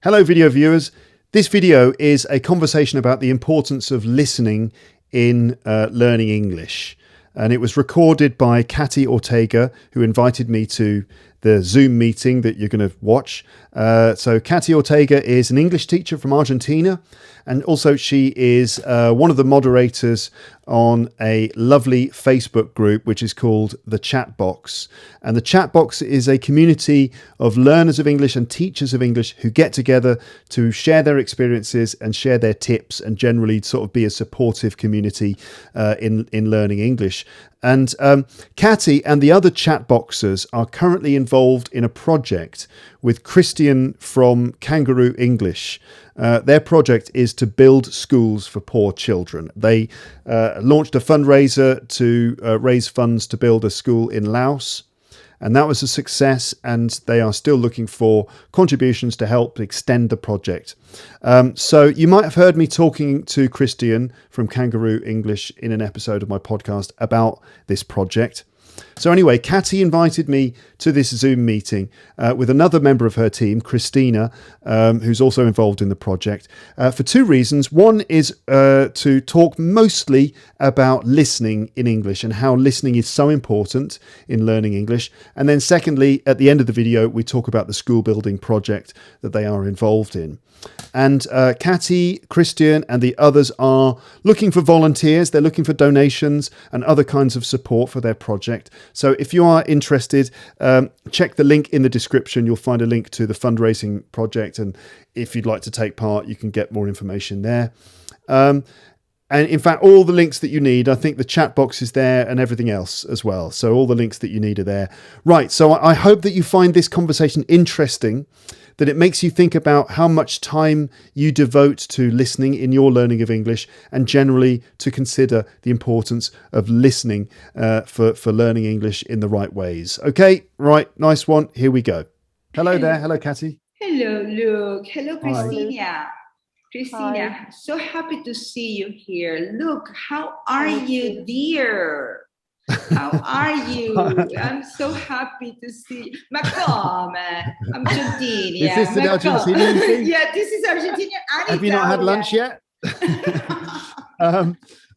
Hello, video viewers. This video is a conversation about the importance of listening in learning English. And it was recorded by Katy Ortega, who invited me to the Zoom meeting that you're going to watch. So Katy Ortega is an English teacher from Argentina. And also she is one of the moderators on a lovely Facebook group, which is called The Chat Box. And The Chat Box is a community of learners of English and teachers of English who get together to share their experiences and share their tips and generally sort of be a supportive community in learning English. And Katy and the other chat boxers are currently involved in a project with Christian from Kangaroo English. Their project is to build schools for poor children. They launched a fundraiser to raise funds to build a school in Laos. And that was a success, and they are still looking for contributions to help extend the project. So you might have heard me talking to Christian from Kangaroo English in an episode of my podcast about this project. So anyway, Katy invited me to this Zoom meeting with another member of her team, Christina, who's also involved in the project, for two reasons. One is to talk mostly about listening in English and how listening is so important in learning English. And then secondly, at the end of the video, we talk about the school building project that they are involved in. And Katy, Christian and the others are looking for volunteers. They're looking for donations and other kinds of support for their project. So if you are interested, check the link in the description. You'll find a link to the fundraising project. And if you'd like to take part, you can get more information there. And in fact, all the links that you need, I think the chat box is there and everything else as well. So all the links that you need are there. Right. So I hope that you find this conversation interesting, that it makes you think about how much time you devote to listening in your learning of English, and generally to consider the importance of listening for learning English in the right ways. Okay, right, nice one. Here we go. Hello there. Hello, Katy. Hello, Luke. Hello, Christina. Hi. Christina, Hi. so happy to see you here. Look, how are you, dear? How are you? I'm so happy to see you. Ma come? Argentina. Is this an Argentinian thing? Yeah, this is Argentina. Have you not had lunch yet? I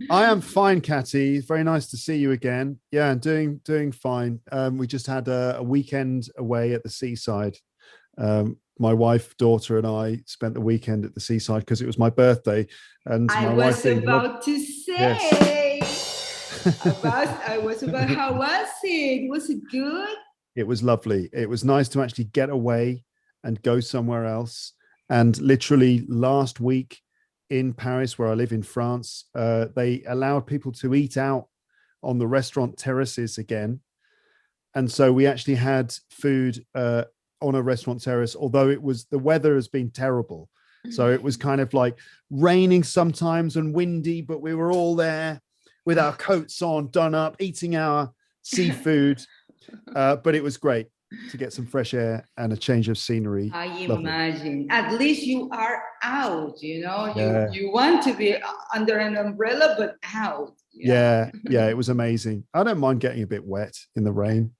am fine, Katy. Very nice to see you again. Yeah, I'm doing fine. We just had a weekend away at the seaside. My wife, daughter, and I spent the weekend at the seaside because it was my birthday. And I my was wife being about to say. Yes. I was about, how was it? Was it good? It was lovely. It was nice to actually get away and go somewhere else. And literally last week in Paris, where I live in France, they allowed people to eat out on the restaurant terraces again. And so we actually had food on a restaurant terrace, although the weather has been terrible. So it was kind of like raining sometimes and windy, but we were all there with our coats on, done up, eating our seafood. But it was great to get some fresh air and a change of scenery. I Lovely. imagine. At least you are out, you know. Yeah. You want to be under an umbrella, but out. Yeah, it was amazing. I don't mind getting a bit wet in the rain.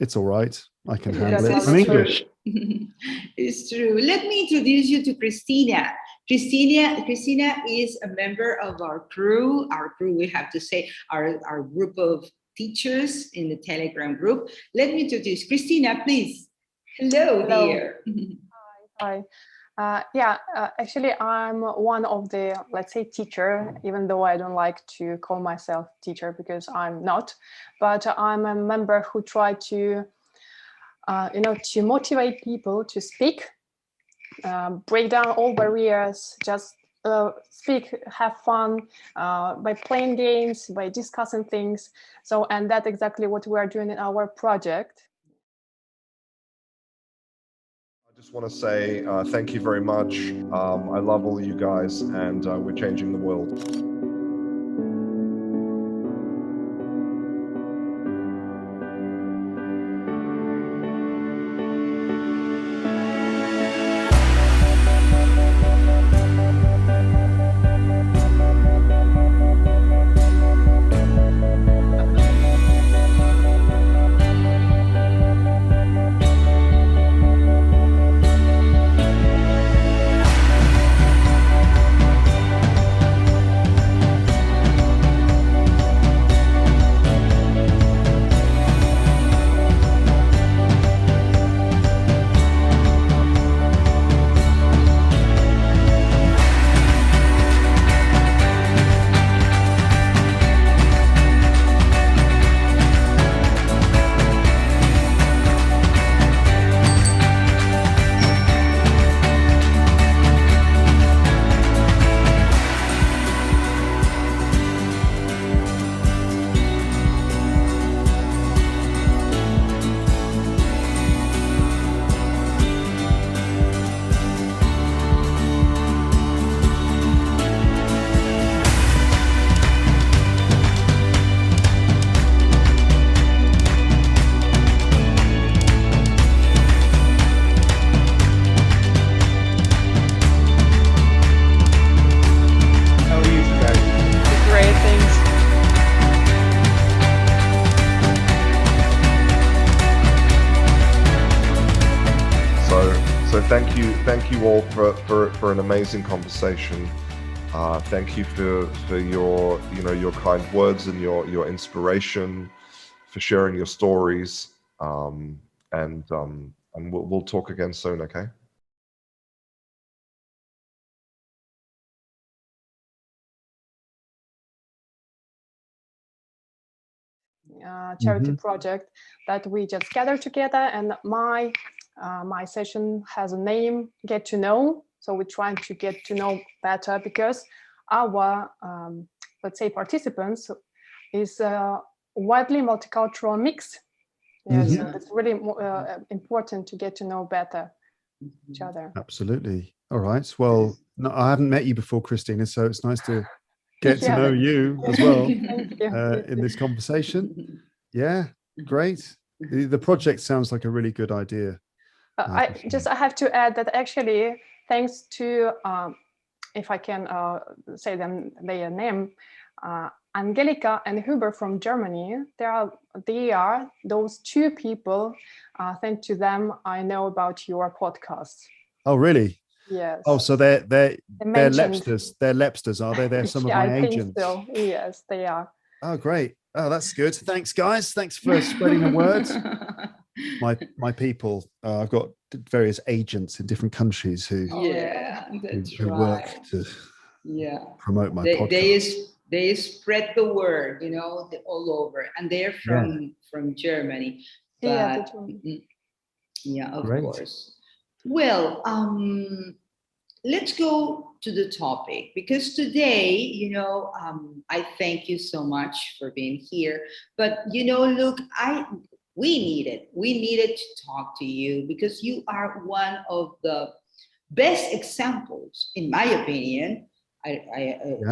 It's all right. I can handle it. I'm English. It's true. Let me introduce you to Christina. Christina is a member of our crew. Our crew, we have to say, our group of teachers in the Telegram group. Let me introduce Christina, please. Hello. Dear. Hi. Actually, I'm one of the, let's say, teacher, even though I don't like to call myself teacher because I'm not, but I'm a member who try to, to motivate people to speak, break down all barriers, just speak, have fun by playing games, by discussing things. So, and that's exactly what we are doing in our project. I just want to say thank you very much. I love all you guys, and we're changing the world. thank you all for an amazing conversation. Thank you for your your kind words and your inspiration, for sharing your stories. And we'll talk again soon. Okay. Charity project that we just gather together, and my session has a name, Get to Know. So we're trying to get to know better, because our let's say participants is a widely multicultural mix. So it's really important to get to know better each other. Absolutely. All right. Well, no, I haven't met you before, Christina, so it's nice to get to know you as well in this conversation. Yeah, great. The project sounds like a really good idea. I have to add that actually, thanks to if I can say their name, Angelika and Huber from Germany, they are those two people. Thanks to them, I know about your podcast. Oh, really? Yes. Oh, so they're Lepsters. They're Lepsters, are they? They're some of my agents. I think so. Yes, they are. Oh, great. Oh, that's good. Thanks, guys. Thanks for spreading the word. My people. I've got various agents in different countries who work to promote my podcast. They spread the word, all over, and they're from Germany. But, of Great. course. Well, let's go to the topic, because today, I thank you so much for being here. But look, we needed to talk to you, because you are one of the best examples, in my opinion. I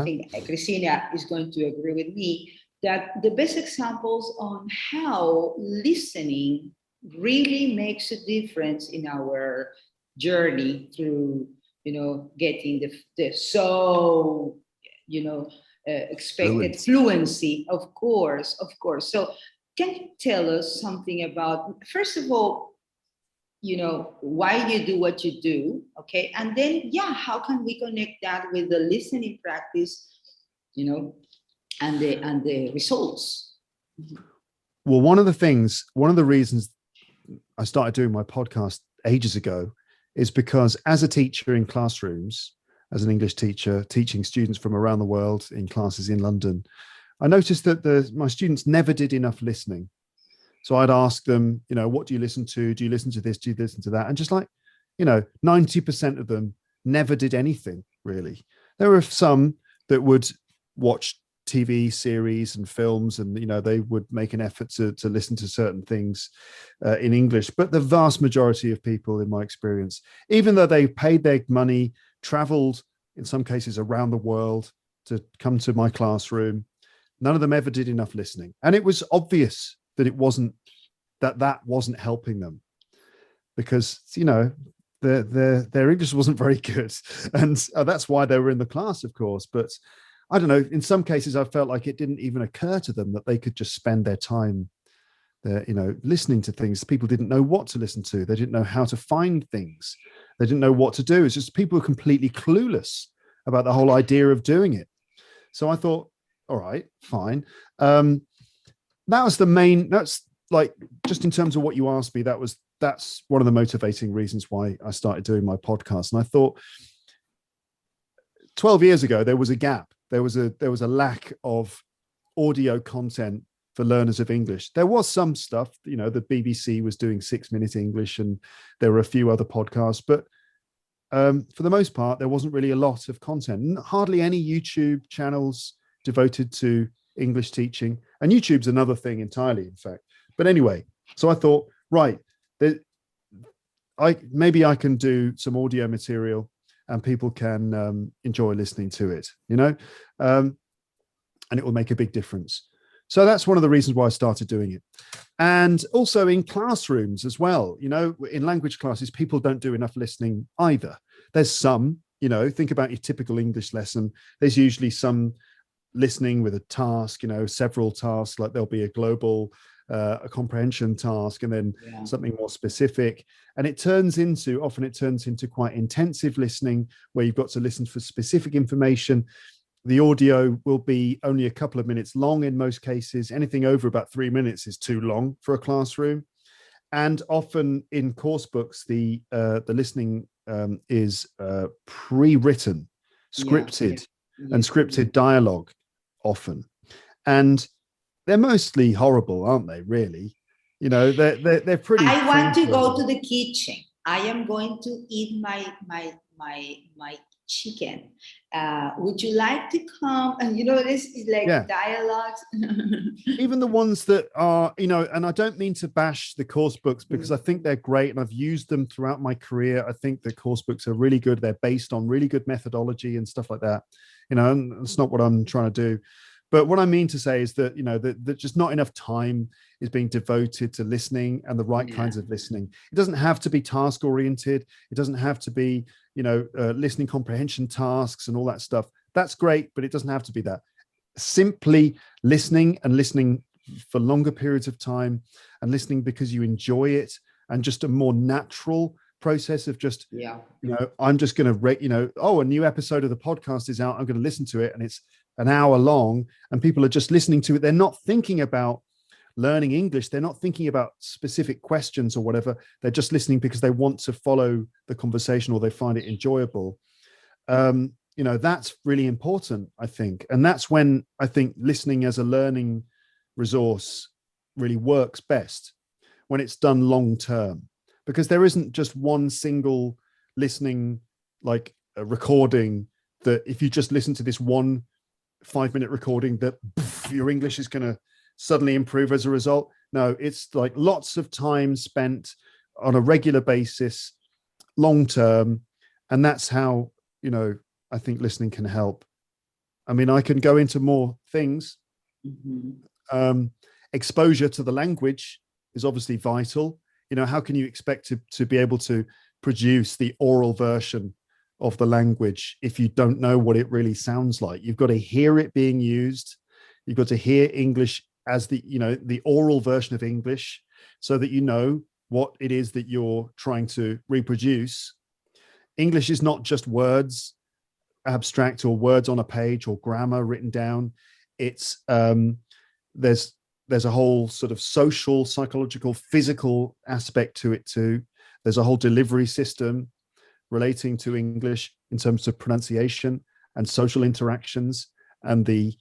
think Christina is going to agree with me, that the best examples on how listening really makes a difference in our journey through, getting the expected fluency, of course. So can you tell us something about, first of all, why you do what you do, okay? And then, how can we connect that with the listening practice, and the results? Well, one of the reasons I started doing my podcast ages ago is because, as a teacher in classrooms, as an English teacher teaching students from around the world in classes in London, I noticed that my students never did enough listening. So I'd ask them, what do you listen to? Do you listen to this? Do you listen to that? And just 90% of them never did anything, really. There were some that would watch TV series and films, and, they would make an effort to listen to certain things in English. But the vast majority of people, in my experience, even though they paid their money, traveled in some cases around the world to come to my classroom, none of them ever did enough listening. And it was obvious that that wasn't helping them, because their English wasn't very good, and that's why they were in the class, of course. But I don't know, in some cases I felt like it didn't even occur to them that they could just spend their time listening to things. People didn't know what to listen to. They didn't know how to find things. They didn't know what to do. It's just people were completely clueless about the whole idea of doing it. So I thought, all right, fine. That's just in terms of what you asked me, that's one of the motivating reasons why I started doing my podcast. And I thought 12 years ago, there was a gap. There was a lack of audio content for learners of English. There was some stuff, the BBC was doing 6-minute English, and there were a few other podcasts, but for the most part, there wasn't really a lot of content. Hardly any YouTube channels devoted to English teaching. And YouTube's another thing entirely, in fact. But anyway, so I thought, right, maybe I can do some audio material and people can enjoy listening to it, and it will make a big difference. So that's one of the reasons why I started doing it. And also in classrooms as well, in language classes, people don't do enough listening either. There's some, think about your typical English lesson. There's usually some listening with a task, several tasks, like there'll be a global a comprehension task, and then Yeah. something more specific. And often it turns into quite intensive listening, where you've got to listen for specific information. The audio will be only a couple of minutes long in most cases. Anything over about 3 minutes is too long for a classroom. And often in course books, the listening is pre-written, scripted, and scripted dialogue often. And they're mostly horrible, aren't they? Really, they're pretty. I want to go to the kitchen. I am going to eat my chicken. Would you like to come? And this is like dialogues. Even the ones that are, and I don't mean to bash the course books, because I think they're great and I've used them throughout my career. I think the course books are really good. They're based on really good methodology and stuff like that. And it's not what I'm trying to do. But what I mean to say is that, that just not enough time is being devoted to listening, and the right kinds of listening. It doesn't have to be task oriented. It doesn't have to be, listening comprehension tasks and all that stuff. That's great, but it doesn't have to be that. Simply listening, and listening for longer periods of time, and listening because you enjoy it, and just a more natural process of just, I'm just going to, a new episode of the podcast is out. I'm going to listen to it, and it's an hour long, and people are just listening to it. They're not thinking about learning English. They're not thinking about specific questions or whatever. They're just listening because they want to follow the conversation, or they find it enjoyable. That's really important, I think. And that's when I think listening as a learning resource really works best, when it's done long term, because there isn't just one single listening, like a recording, that if you just listen to this 1 5-minute recording, that your English is going to suddenly improve as a result. No, it's like lots of time spent on a regular basis, long term. And that's how, I think listening can help. I mean, I can go into more things. Exposure to the language is obviously vital. How can you expect to be able to produce the oral version of the language if you don't know what it really sounds like? You've got to hear it being used. You've got to hear English as the oral version of English, so that you know what it is that you're trying to reproduce. English is not just words, abstract, or words on a page, or grammar written down. It's there's a whole sort of social, psychological, physical aspect to it too. There's a whole delivery system relating to English in terms of pronunciation and social interactions, and the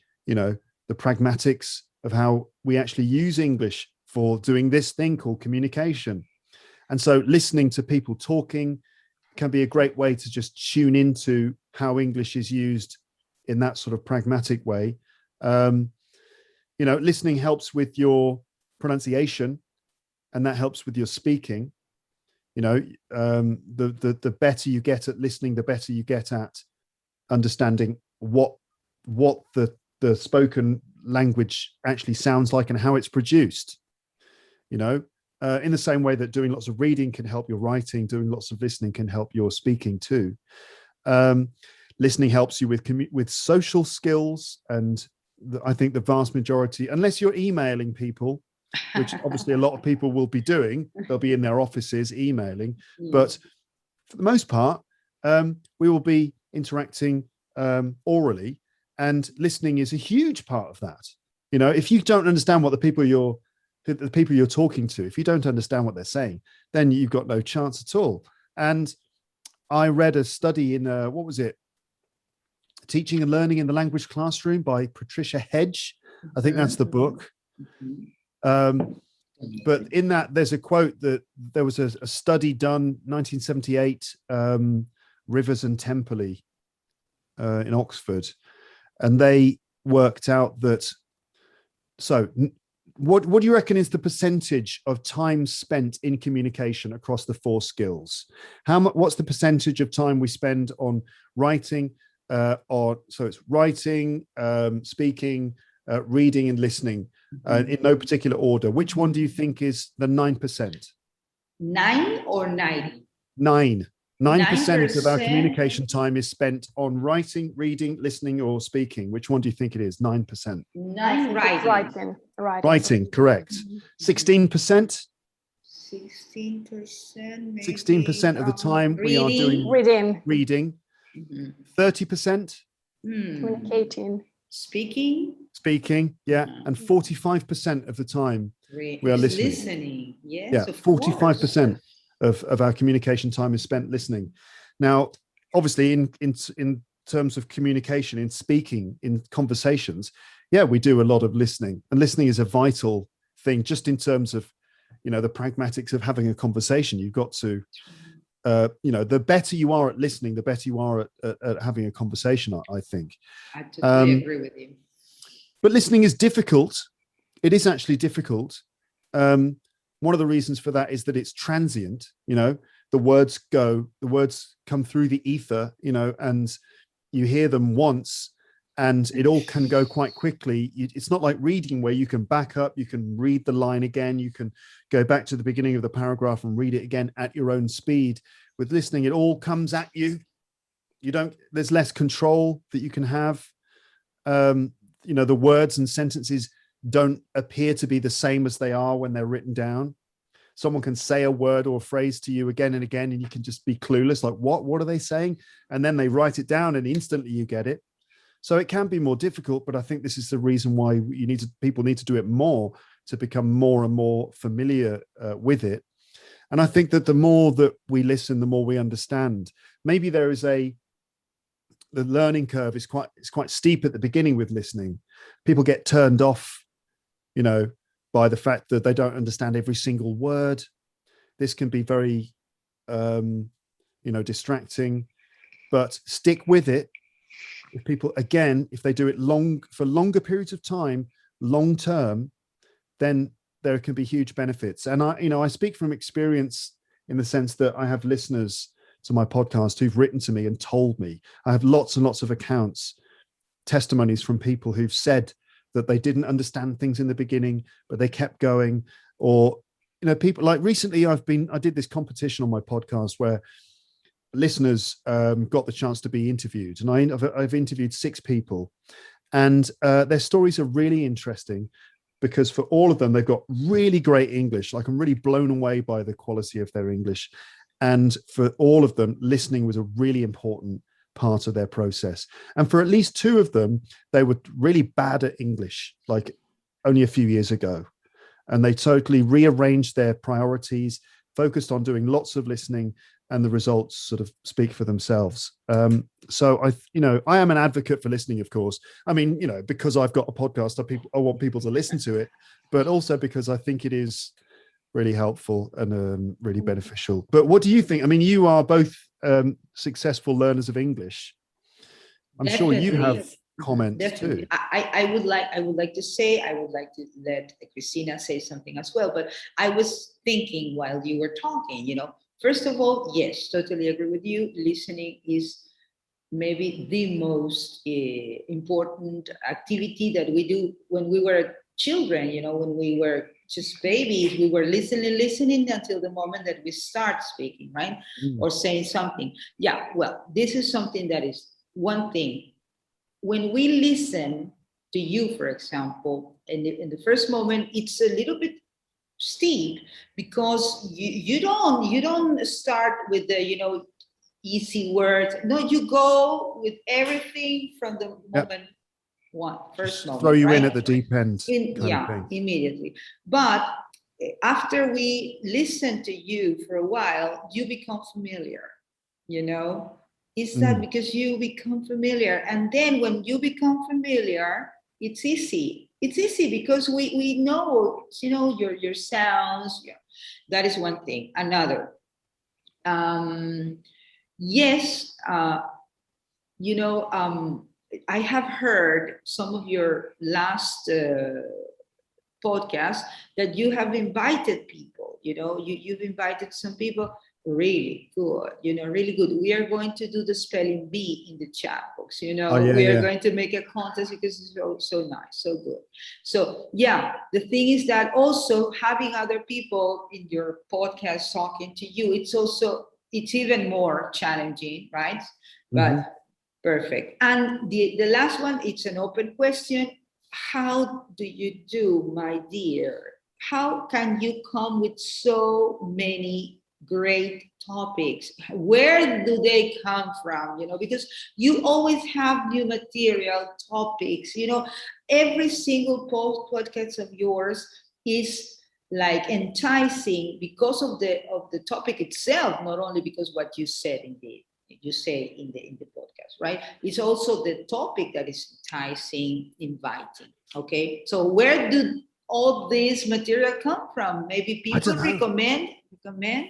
pragmatics of how we actually use English for doing this thing called communication. And so listening to people talking can be a great way to just tune into how English is used in that sort of pragmatic way. Listening helps with your pronunciation, and that helps with your speaking. The better you get at listening, the better you get at understanding what the spoken language actually sounds like and how it's produced. In the same way that doing lots of reading can help your writing, doing lots of listening can help your speaking too. Listening helps you with social skills, and I think the vast majority, unless you're emailing people, which obviously a lot of people will be doing, they'll be in their offices emailing, but for the most part, we will be interacting orally, and listening is a huge part of that. If you don't understand what the people you're talking to, if you don't understand what they're saying, then you've got no chance at all. And I read a study in what was it? Teaching and Learning in the Language Classroom by Patricia Hedge. I think that's the book. But in that, there's a quote that there was a study done 1978, Rivers and Temperley in Oxford, and they worked out that. So, what do you reckon is the percentage of time spent in communication across the 4 skills? What's the percentage of time we spend on writing? So it's writing, speaking, reading, and listening, in no particular order. Which one do you think is the 9%? 9 or 90? 9. 9% of our communication time is spent on writing, reading, listening, or speaking. Which one do you think it is? 9%. Writing. Writing, correct. 16%. 16%. 16% of the time we are doing reading. 30%. Communicating. Speaking. Yeah. And 45% of the time we are listening. Yes, yeah, 45% of our communication time is spent listening. Now, obviously, in terms of communication, in speaking, in conversations, yeah, we do a lot of listening, and listening is a vital thing. Just in terms of, the pragmatics of having a conversation, you've got to, the better you are at listening, the better you are at having a conversation. I think. I totally agree with you. But listening is difficult. It is actually difficult. One of the reasons for that is that it's transient. The words come through the ether, and you hear them once and it all can go quite quickly. It's not like reading where you can back up, you can read the line again, you can go back to the beginning of the paragraph and read it again at your own speed. With listening, it all comes at you. There's less control that you can have. The words and sentences don't appear to be the same as they are when they're written down. Someone can say a word or a phrase to you again and again, and you can just be clueless, like, what are they saying? And then they write it down and instantly you get it. So it can be more difficult, but I think this is the reason why people need to do it more, to become more and more familiar with it. And I think that the more that we listen, the more we understand. Maybe there is the learning curve is quite steep at the beginning with listening. People get turned off, by the fact that they don't understand every single word. This can be very, distracting, but stick with it. If people, again, if they do it for longer periods of time, long term, then there can be huge benefits. And I speak from experience in the sense that I have listeners to my podcast who've written to me and told me. I have lots and lots of accounts, testimonies from people who've said that they didn't understand things in the beginning, but they kept going. Or, people like recently I did this competition on my podcast where listeners got the chance to be interviewed, and I've interviewed 6 people, and their stories are really interesting because for all of them, they've got really great English. Like, I'm really blown away by the quality of their English. And for all of them, listening was a really important part of their process. And for at least 2 of them, they were really bad at English, like only a few years ago. And they totally rearranged their priorities, focused on doing lots of listening, and the results sort of speak for themselves. So I am an advocate for listening, of course. I mean, because I've got a podcast, I want people to listen to it, but also because I think it is really helpful and really beneficial. But what do you think? I mean, you are both successful learners of English. I'm sure you have comments too. I would like to let Christina say something as well, but I was thinking while you were talking, first of all, yes, totally agree with you. Listening is maybe the most important activity that we do when we were children, when we were just babies. We were listening until the moment that we start speaking, right? Or saying something. Yeah, well, this is something that is one thing. When we listen to you, for example, in the first moment, it's a little bit steep because you don't start with the easy words. No, you go with everything from the moment first moment. Throw you right? in at the deep end. Immediately. But after we listen to you for a while, you become familiar. It's that because you become familiar, and then when you become familiar, it's easy. It's easy because we know, your sounds. Yeah, that is one thing. Another, yes, I have heard some of your last podcasts that you have invited people. You've invited some people. Really good, really good. We are going to do the spelling bee in the chat box. We are going to make a contest because it's so nice, so good. So yeah, the thing is that also having other people in your podcast talking to you, it's also it's even more challenging, right? Mhm. But perfect. And the last one, it's an open question. How do you do, my dear? How can you come with so many great topics? Where do they come from? Because you always have new material, topics. Every single podcast of yours is like enticing because of the topic itself, not only because what you said in the podcast, right? It's also the topic that is enticing, inviting. Okay, so where do all this material come from? Maybe I people don't know. recommend.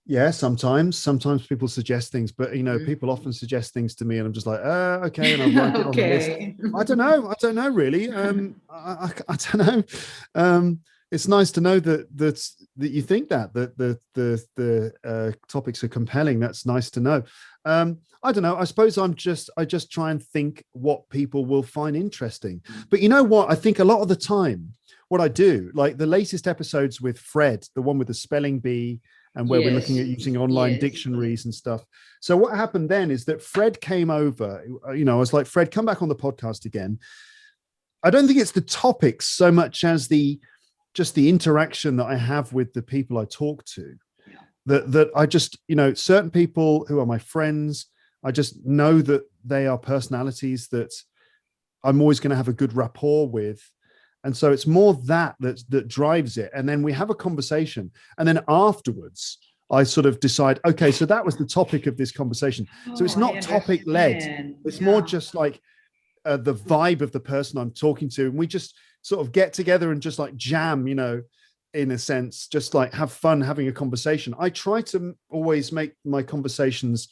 Yeah, sometimes people suggest things, but people often suggest things to me, and I'm just like, okay, and I write it on the list. Okay. I don't know really. I don't know. It's nice to know that you think that the topics are compelling. That's nice to know. I don't know. I suppose I just try and think what people will find interesting. But you know what? I think a lot of the time, what I do, like the latest episodes with Fred, the one with the spelling bee, and where we're looking at using online dictionaries and stuff. So what happened then is that Fred came over. I was like, Fred, come back on the podcast again. I don't think it's the topics so much as just the interaction that I have with the people I talk to. That I just, certain people who are my friends, I just know that they are personalities that I'm always going to have a good rapport with. And so it's more that drives it. And then we have a conversation. And then afterwards, I sort of decide, okay, so that was the topic of this conversation. So it's not topic led. It's more just like the vibe of the person I'm talking to. And we just sort of get together and just like jam, in a sense, just like have fun having a conversation. I try to always make my conversations,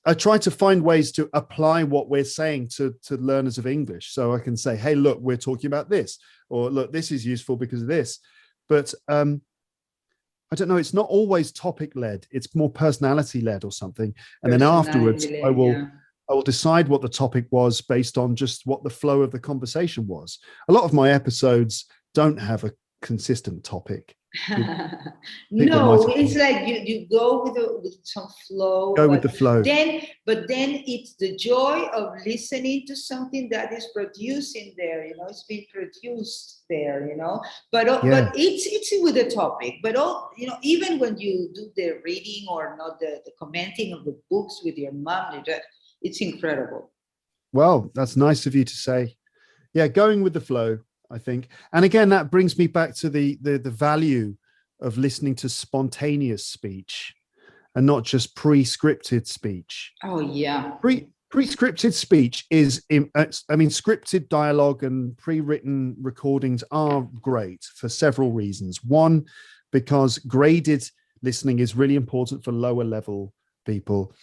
I try to find ways to apply what we're saying to learners of English. So I can say, hey, look, we're talking about this, or look, this is useful because of this. But I don't know, it's not always topic led. It's more personality led or something. And then afterwards, I will decide what the topic was based on just what the flow of the conversation was. A lot of my episodes don't have a consistent topic. No, it's like you go with some flow. Go with the flow. But then it's the joy of listening to something that is produced in there. It's being produced there. But it's with the topic. But even when you do the reading or not the commenting of the books with your mom, it's incredible. Well, that's nice of you to say. Yeah, going with the flow, I think. And again, that brings me back to the value of listening to spontaneous speech and not just pre-scripted speech. Oh, yeah. Pre-scripted speech is, scripted dialogue and pre-written recordings are great for several reasons. One, because graded listening is really important for lower level people.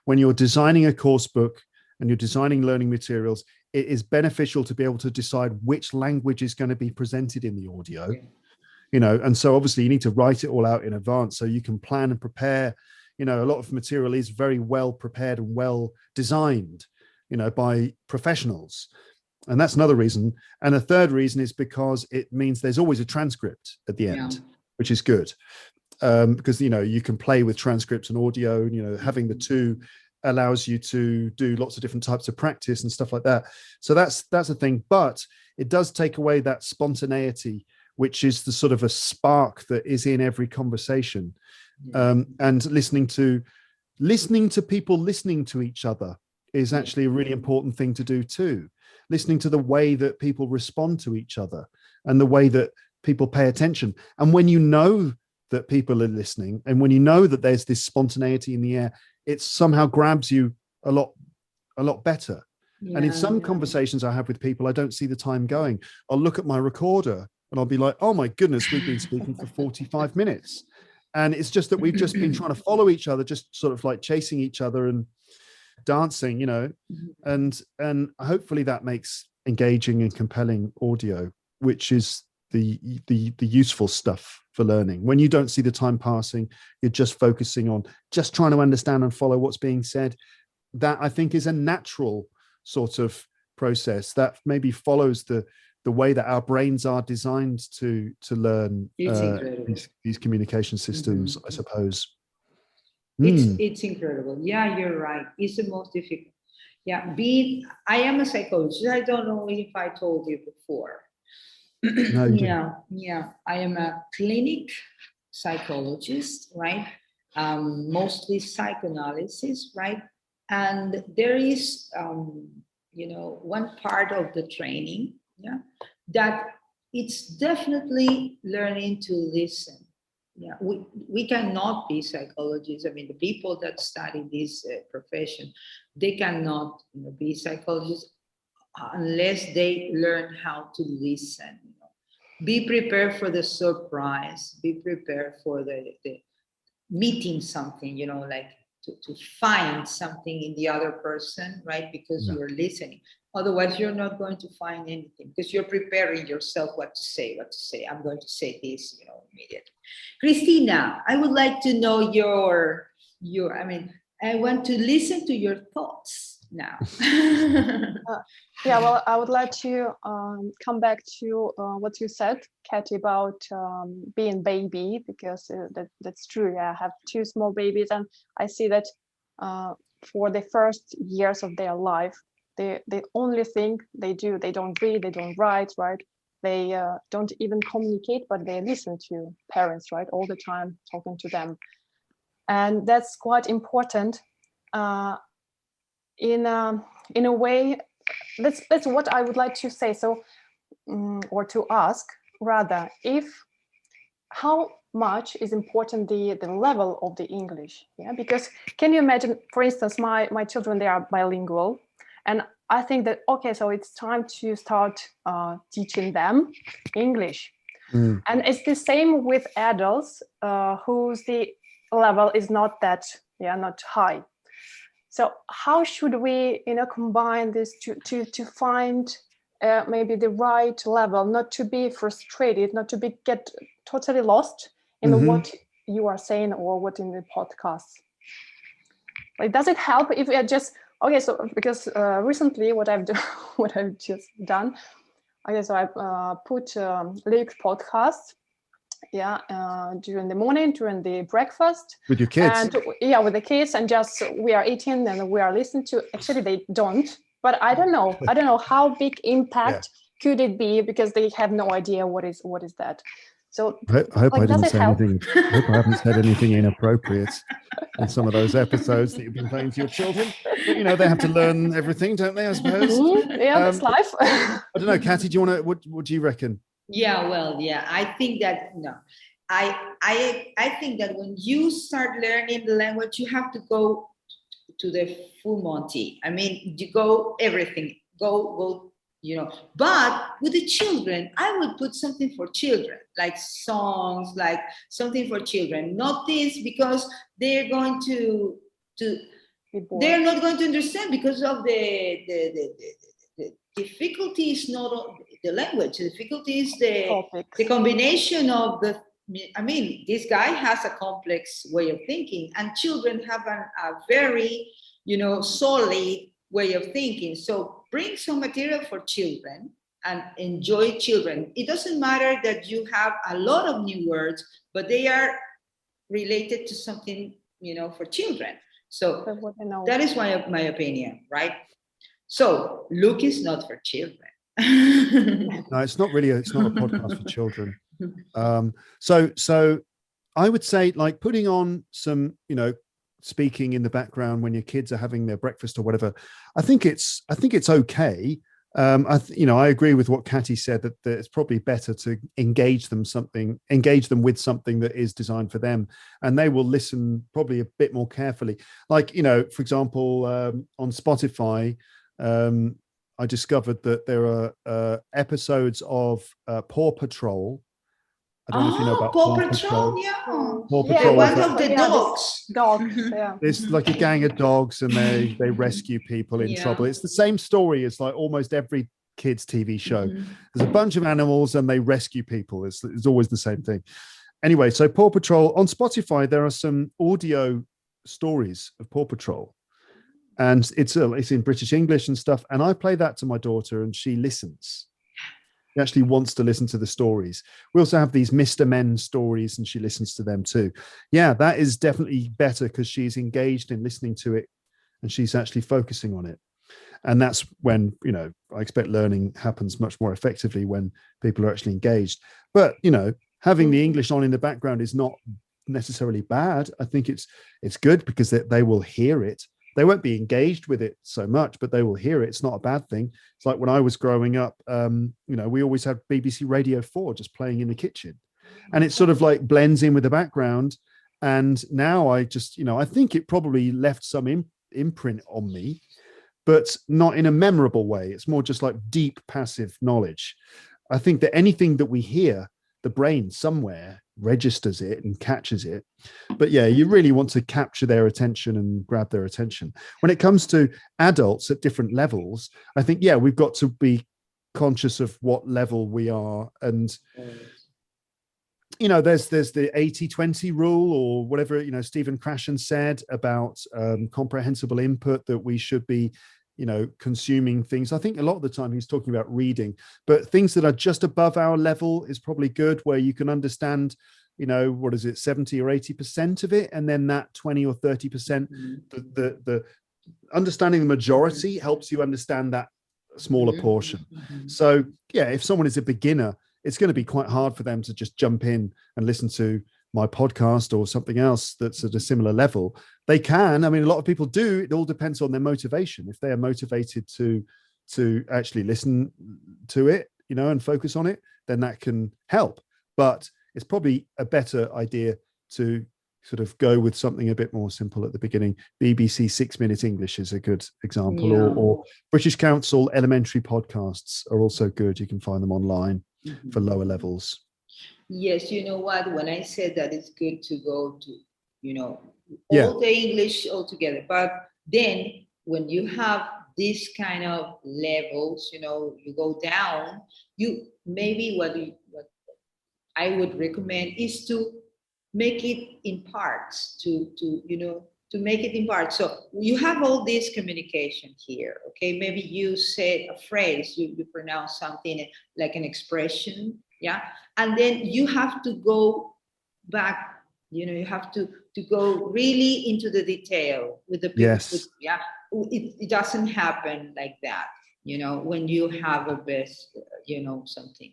When you're designing a course book and you're designing learning materials, it is beneficial to be able to decide which language is going to be presented in the audio. Yeah. And so obviously you need to write it all out in advance so you can plan and prepare. A lot of material is very well prepared and well designed, by professionals. And that's another reason. And a third reason is because it means there's always a transcript at the end, which is good. Because, you can play with transcripts and audio, having the two allows you to do lots of different types of practice and stuff like that. So that's a thing, but it does take away that spontaneity, which is the sort of a spark that is in every conversation. And listening to people listening to each other is actually a really important thing to do too. Listening to the way that people respond to each other and the way that people pay attention. And when you know that people are listening and when you know that there's this spontaneity in the air, it somehow grabs you a lot better. And in some conversations I have with people, I don't see the time going. I'll look at my recorder and I'll be like, oh my goodness, we've been speaking for 45 minutes. And it's just that we've just been trying to follow each other, just sort of like chasing each other and dancing, and hopefully that makes engaging and compelling audio, which is the useful stuff for learning. When you don't see the time passing, you're just focusing on just trying to understand and follow what's being said. That I think is a natural sort of process that maybe follows the way that our brains are designed to learn these communication systems, I suppose. It's incredible. Yeah, you're right. It's the most difficult. Yeah, I am a psychologist. I don't know if I told you before. No, you didn't. Yeah. I am a clinic psychologist, right? Mostly psychoanalysis, right? And there is, one part of the training, yeah, that it's definitely learning to listen. Yeah, we cannot be psychologists. I mean, the people that study this profession, they cannot, be psychologists unless they learn how to listen. Be prepared for the surprise. Be prepared for the meeting something, like to find something in the other person, right? Because you're listening. Otherwise, you're not going to find anything because you're preparing yourself what to say. I'm going to say this, immediately. Christina, I would like to know I want to listen to your thoughts now. Yeah, well, I would like to come back to what you said, Katy, about being baby, because that's true. Yeah, I have two small babies, and I see that for the first years of their life, the only thing they do, they don't read, they don't write, right? They don't even communicate, but they listen to parents, right? All the time, talking to them. And that's quite important in a way. That's what I would like to say. So, or to ask rather, how much is important the level of the English? Yeah, because can you imagine, for instance, my children, they are bilingual, and I think that okay, so it's time to start teaching them English, and it's the same with adults whose the level is not that not high. So how should we, combine this to find maybe the right level, not to be frustrated, not to get totally lost in what you are saying or what in the podcast? Like, does it help if we are just okay? So because recently, what I've just done, okay, so I put Luke's podcast. Yeah, during the morning, during the breakfast with your kids, and with the kids, and just we are eating and we are listening to. Actually, they don't, but I don't know how big impact could it be, because they have no idea what is that. So I hope I didn't say anything. I hope I haven't said anything inappropriate in some of those episodes that you've been playing to your children. But they have to learn everything, don't they? I suppose. Yeah, that's life. I don't know, Katy. Do you want to? What do you reckon? Yeah, well, yeah, I think that no, I think that when you start learning the language, you have to go to the full Monty. I mean, you go everything, go. But with the children, I would put something for children, like songs, like something for children. Not this, because they're going to they're not going to understand because of the difficulty is not the language. The difficulty is the combination of the. I mean, this guy has a complex way of thinking, and children have a very, solid way of thinking. So bring some material for children and enjoy children. It doesn't matter that you have a lot of new words, but they are related to something, for children. So that is my opinion, right? So Luke is not for children. No, it's not really. It's not a podcast for children. So I would say, like, putting on some, speaking in the background when your kids are having their breakfast or whatever. I think it's okay. I agree with what Katy said, that it's probably better to engage them with something that is designed for them, and they will listen probably a bit more carefully. Like, for example, on Spotify, I discovered that there are episodes of Paw Patrol. I don't know if you know about Paw Patrol. Yeah. Paw Patrol. One of the dogs. Dogs. Yeah. It's like a gang of dogs, and they rescue people in trouble. It's the same story as like almost every kids' TV show. There's a bunch of animals, and they rescue people. It's always the same thing. Anyway, so Paw Patrol on Spotify, there are some audio stories of Paw Patrol, and it's in British English and stuff. And I play that to my daughter, and she listens. She actually wants to listen to the stories. We also have these Mr. Men stories, and she listens to them too. Yeah, that is definitely better because she's engaged in listening to it and she's actually focusing on it. And that's when, you know, I expect learning happens much more effectively when people are actually engaged. But, you know, having the English on in the background is not necessarily bad. I think it's good because they will hear it. They won't be engaged with it so much, but they will hear it. It's not a bad thing. It's like when I was growing up, you know, we always had BBC Radio 4 just playing in the kitchen, and it sort of like blends in with the background. And now I just, you know, I think it probably left some imprint on me, but not in a memorable way. It's more just like deep passive knowledge. I think that anything that we hear, the brain somewhere registers it and catches it. But yeah, you really want to capture their attention and grab their attention. When it comes to adults at different levels, I think, yeah, we've got to be conscious of what level we are. And, you know, there's the 80-20 rule, or whatever, you know, Stephen Krashen said about comprehensible input, that we should be, you know, consuming things. I think a lot of the time he's talking about reading, but things that are just above our level is probably good, where you can understand, you know, what is it, 70 or 80% of it, and then that 20 or 30%, the understanding the majority helps you understand that smaller portion. So yeah, if someone is a beginner, it's going to be quite hard for them to just jump in and listen to my podcast or something else that's at a similar level. They can, I mean, a lot of people do. It all depends on their motivation. If they are motivated to actually listen to it, you know, and focus on it, then that can help. But it's probably a better idea to sort of go with something a bit more simple at the beginning. BBC 6-Minute English is a good example, or British Council elementary podcasts are also good. You can find them online for lower levels. Yes, you know what? When I said that it's good to go to, you know, all the English all together, but then when you have this kind of levels, you know, you go down, you maybe what I would recommend is to make it in parts, to you know, to make it in parts. So you have all this communication here, okay? Maybe you said a phrase, you pronounce something like an expression, yeah? And then you have to go back, you know, you have to go really into the detail with the people. Yes. Yeah, it doesn't happen like that, you know, when you have a best, you know, something.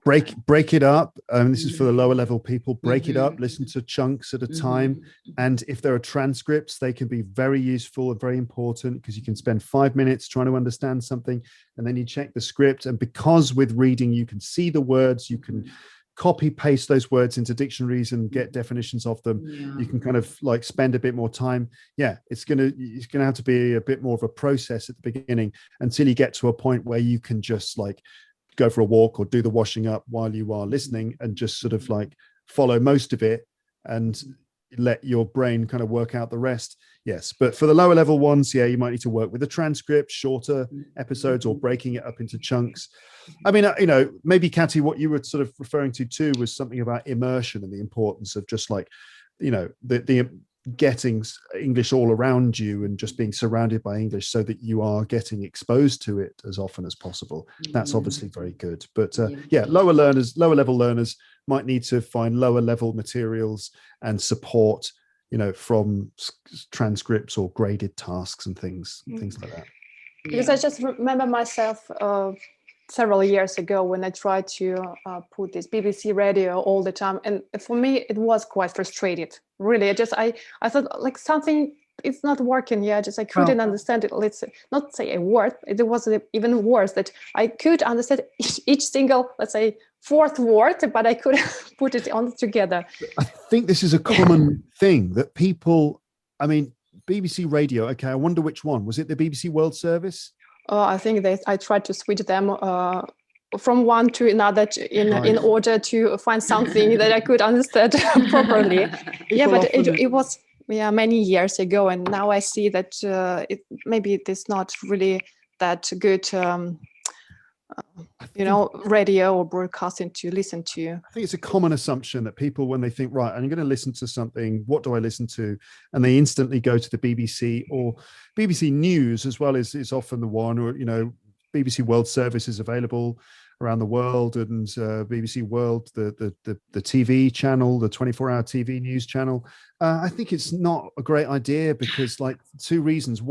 Break it up. This is for the lower level people. Break it up, listen to chunks at a time. And if there are transcripts, they can be very useful and very important, because you can spend 5 minutes trying to understand something, and then you check the script. And because with reading, you can see the words, you can copy paste those words into dictionaries and get definitions of them. You can kind of like spend a bit more time. Yeah, it's gonna have to be a bit more of a process at the beginning, until you get to a point where you can just like go for a walk or do the washing up while you are listening, and just sort of like follow most of it and let your brain kind of work out the rest. Yes, but for the lower level ones, yeah, you might need to work with the transcript, shorter episodes, or breaking it up into chunks. I mean, you know, maybe Katy, what you were sort of referring to too was something about immersion and the importance of just like, you know, the getting English all around you and just being surrounded by English, so that you are getting exposed to it as often as possible. That's obviously very good. But yeah, lower level learners might need to find lower level materials and support, you know, from transcripts or graded tasks and things like that. Because I just remember myself several years ago when I tried to put this BBC radio all the time, and for me it was quite frustrated. Really, I thought like something is not working. Yeah, I couldn't understand it. Let's not say a word. It was even worse that I could understand each single, let's say, fourth word, but I couldn't put it on together. I think this is a common thing that people. I mean, BBC radio. Okay, I wonder which one was it. The BBC World Service. I think that I tried to switch them from one to another in order to find something that I could understand properly. But it was many years ago, and now I see that maybe it is not really that good. You know, radio or broadcasting to listen to. I think it's a common assumption that people, when they think, right, I'm going to listen to something, what do I listen to? And they instantly go to the BBC, or BBC News as well is often the one, or, you know, BBC World Service is available. around the world, and BBC World, the TV channel, the 24-hour TV news channel. I think it's not a great idea because, like, three reasons.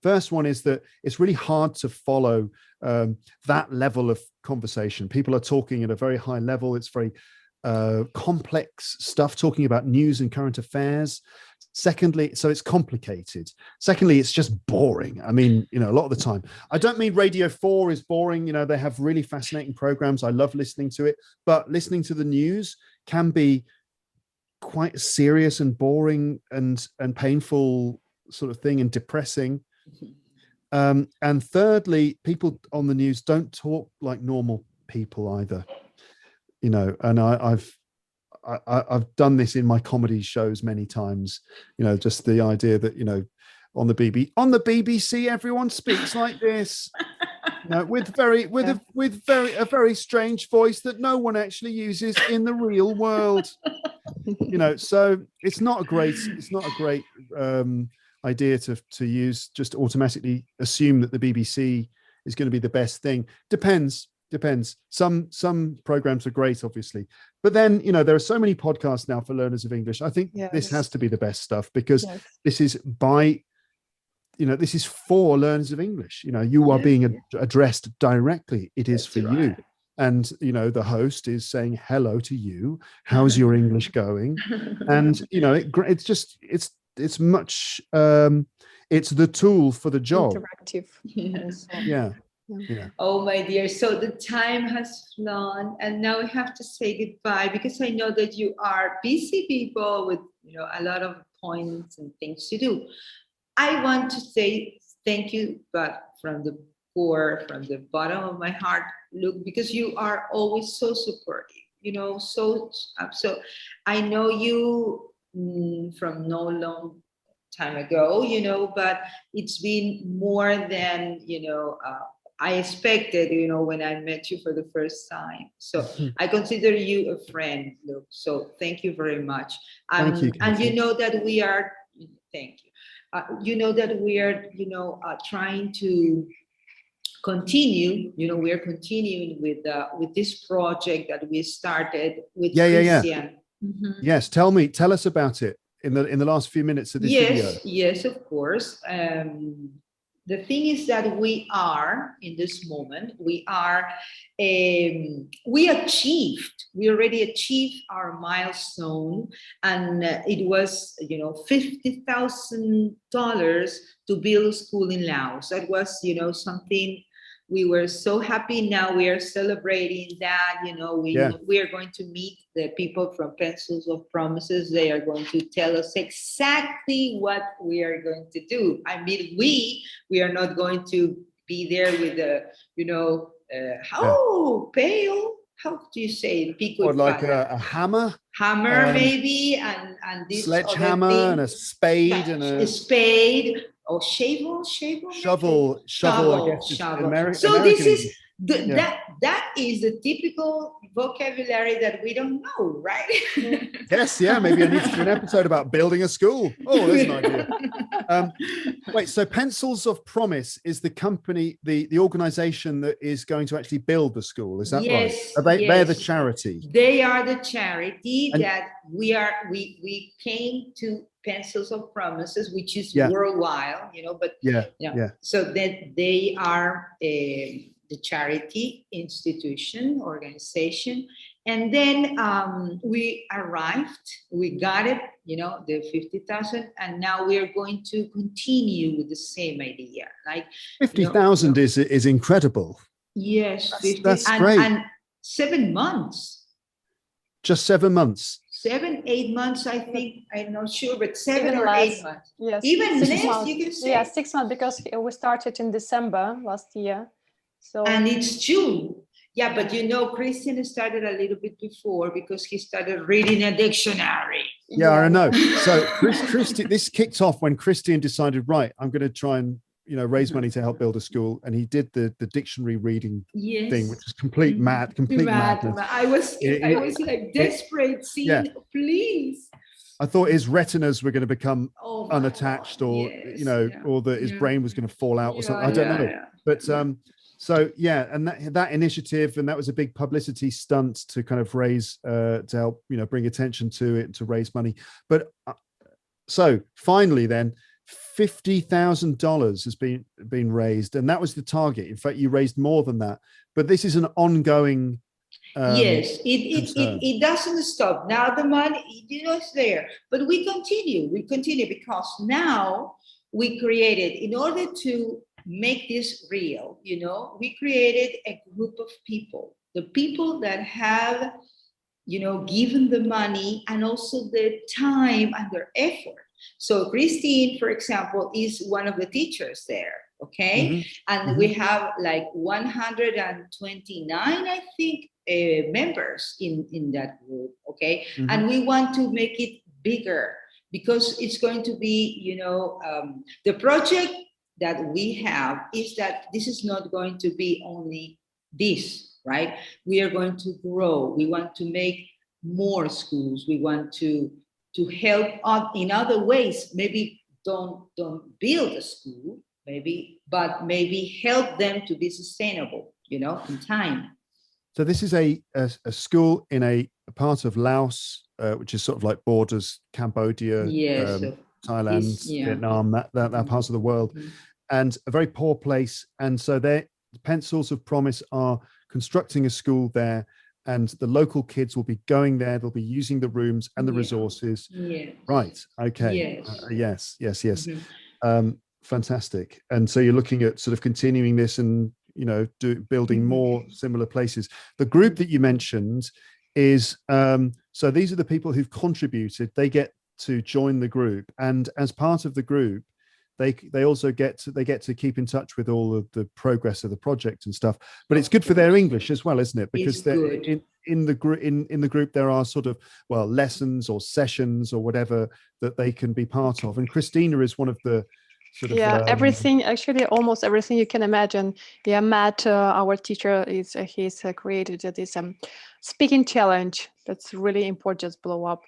First one is that it's really hard to follow that level of conversation. People are talking at a very high level. It's very complex stuff, talking about news and current affairs. Secondly, so it's complicated. Secondly, it's just boring. I mean, a lot of the time. I don't mean Radio 4 is boring. They have really fascinating programs. I love listening to it, but listening to the news can be quite serious and boring and painful sort of thing, and depressing. And thirdly, people on the news don't talk like normal people either. And I've done this in my comedy shows many times, just the idea that, on the BBC, everyone speaks like this, with a very strange voice that no one actually uses in the real world. So it's not a great idea to use, just automatically assume that the BBC is going to be the best thing. Depends. Some programs are great, obviously, but then there are so many podcasts now for learners of English. I think this has to be the best stuff, because this is this is for learners of English. You are being addressed directly. It is for you, and the host is saying hello to you. How's your English going? And it's much it's the tool for the job. Interactive. Yes. Yeah. Oh, my dear. So the time has flown, and now we have to say goodbye, because I know that you are busy people with, a lot of points and things to do. I want to say thank you, but from the bottom of my heart, Luke, because you are always so supportive, so I know you from no long time ago, but it's been more than, I expected, when I met you for the first time. So I consider you a friend, Luke. So thank you very much. Thank you, and Kathy. that we are, thank you. That we are, trying to continue, we are continuing with this project that we started with Christian. Mm-hmm. Yes. Tell us about it in the last few minutes of this video. Yes, of course. The thing is that we are, in this moment, we already achieved our milestone, and it was, $50,000 to build a school in Laos. That was, something we were so happy. Now we are celebrating that, we are going to meet the people from Pencils of Promises. They are going to tell us exactly what we are going to do. I mean, we are not going to be there with the, pale. How do you say? Or like a hammer? Hammer, maybe, and this sledgehammer and a spade and a spade. Or shovel, shovel. I guess shovel. So this is that is the typical vocabulary that we don't know, right? Yes, maybe I need to do an episode about building a school. Oh, there's an idea. Wait, so Pencils of Promise is the company, the organization that is going to actually build the school. Is that right? They're the charity. They are the charity that we came to Pencils of Promises, which is worldwide, but so that they are the charity institution organization. And then we got it, the 50,000, and now we are going to continue with the same idea. Like 50,000 is incredible. Yes, that's great. And 7 months. Just 7 months. 7-8 months, I think. I'm not sure, but 7 even or 8 months. Yes, even less, you can say. Yeah, 6 months, because we started in December last year. So and it's June. Yeah, but Christian started a little bit before, because he started reading a dictionary. Yeah, I know. So this kicked off when Christian decided, right, I'm going to try and raise money to help build a school, and he did the dictionary reading thing, which was complete madness. I was like desperate, please. I thought his retinas were going to become unattached, or or that his brain was going to fall out or something. I don't know. But So yeah, and that initiative, and that was a big publicity stunt to kind of raise, to help, bring attention to it, to raise money. But so finally, then $50,000 has been raised, and that was the target. In fact, you raised more than that. But this is an ongoing. Yes, it doesn't stop. Now the money, is there, but we continue because now we created, in order to make this real, we created a group of people, the people that have, given the money and also their time and their effort. So Christine, for example, is one of the teachers there. Okay. And we have like 129, I think, members in that group. Okay. And we want to make it bigger because it's going to be, the project that we have is that this is not going to be only this, right? We are going to grow. We want to make more schools. We want to help out in other ways. Maybe don't build a school, but maybe help them to be sustainable, in time. So this is a school in a part of Laos, which is sort of like borders Cambodia, Thailand, Vietnam, that parts of the world, and a very poor place. And so their pencils of promise are constructing a school there, and the local kids will be going there. They'll be using the rooms and the resources. Right. Okay. Yes. Fantastic. And so you're looking at sort of continuing this and, building more similar places. The group that you mentioned is, so these are the people who've contributed. They get to join the group, and as part of the group, they also get to keep in touch with all of the progress of the project and stuff. But it's good for their English as well, isn't it? Because they're in the group there are sort of, well, lessons or sessions or whatever that they can be part of. And Christina is one of the sort of everything, actually almost everything you can imagine. Matt, our teacher, he's created this speaking challenge that's really important. Just blow up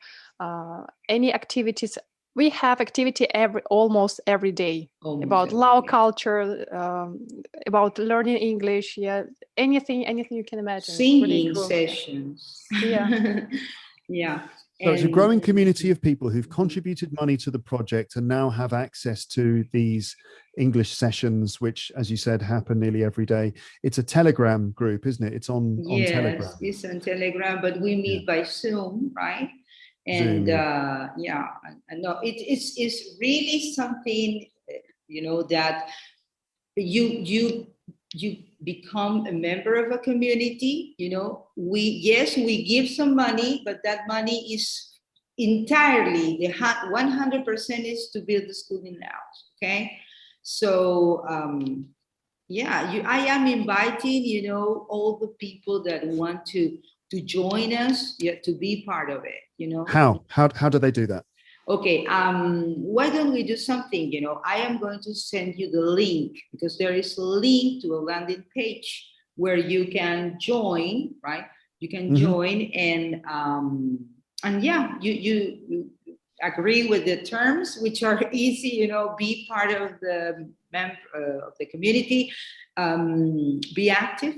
any activities. We have activity almost every day about Lao culture, about learning English. Anything you can imagine. Singing really cool. Sessions. So it's a growing community of people who've contributed money to the project and now have access to these English sessions, which, as you said, happen nearly every day. It's a Telegram group, isn't it? It's on Telegram. Yes, it's on Telegram, but we meet by Zoom, right? And no, it's really something, that you become a member of a community. We give some money, but that money is entirely, the 100% is to build the school in Laos. Okay, so I am inviting all the people that want to join us, to be part of it. How do they do that? Okay, why don't we do something? I am going to send you the link, because there is a link to a landing page where you can join, right? You can join and you agree with the terms, which are easy, be part of the community, be active,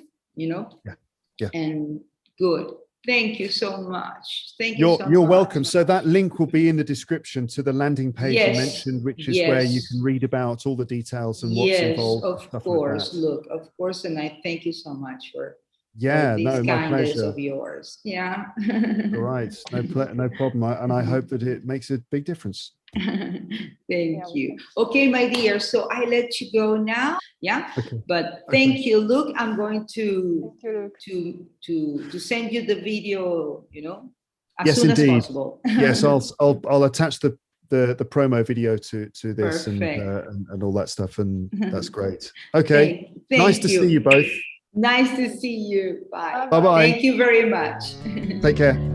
and good. Thank you so much. You're welcome. So that link will be in the description to the landing page you mentioned, which is where you can read about all the details and what's involved. Of course. Look, of course, and I thank you so much for this kindness of yours. Yeah. All right. No problem. And I hope that it makes a big difference. Thank you. Okay, my dear. So I let you go now. Yeah. Okay. But thank you. Look, I'm going to send you the video, as soon as possible. Yes, I'll attach the promo video to this and all that stuff, and that's great. Okay. Nice to see you both. Nice to see you. Bye. Bye-bye. Thank you very much. Take care.